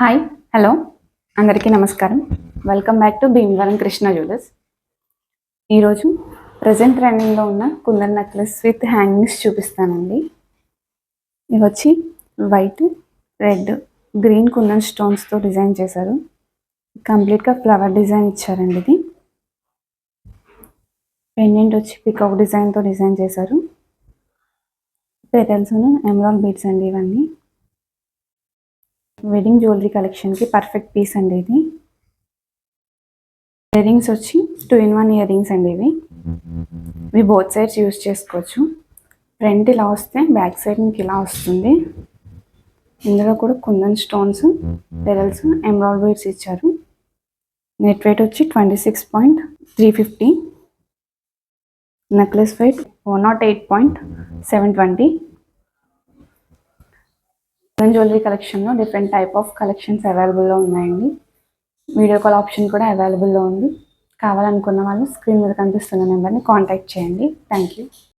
Hi hello అందరికీ నమస్కారం. Welcome back to Bhimavaram Krishna jewellers. ఈరోజు ప్రజెంట్ ట్రెండింగ్లో ఉన్న కుందన్ నెక్లెస్ విత్ హ్యాంగింగ్స్ చూపిస్తానండి. ఇవి వచ్చి వైట్, రెడ్, గ్రీన్ కుందన్ స్టోన్స్తో డిజైన్ చేశారు. కంప్లీట్గా ఫ్లవర్ డిజైన్ ఇచ్చారండి. ఇది పెండెంట్ వచ్చి పికాక్ డిజైన్తో డిజైన్ చేశారు. పెటల్స్ ఎమరాల్డ్ బీడ్స్ అండి. ఇవన్నీ వెడ్డింగ్ జ్యువెలరీ కలెక్షన్కి పర్ఫెక్ట్ పీస్ అండి. ఇది ఇయర్ రింగ్స్ వచ్చి 2-in-1 ఇయర్ రింగ్స్ అండి. ఇవి బోత్ సైడ్స్ యూస్ చేసుకోవచ్చు. ఫ్రంట్ ఇలా వస్తే బ్యాక్ సైడ్ మీకు ఇలా వస్తుంది. ఇందులో కూడా kundan stones, pearls, emerald beads ఇచ్చారు. నెట్ వెయిట్ వచ్చి 26.350. Necklace wait 108.720. జ్యువెలరీ కలెక్షన్లో డిఫరెంట్ టైప్ ఆఫ్ కలెక్షన్స్ అవైలబుల్లో ఉన్నాయండి. వీడియో కాల్ ఆప్షన్ కూడా అవైలబుల్లో ఉంది. కావాలనుకున్న వాళ్ళు స్క్రీన్ మీద కనిపిస్తున్న నెంబర్ని కాంటాక్ట్ చేయండి. Thank you.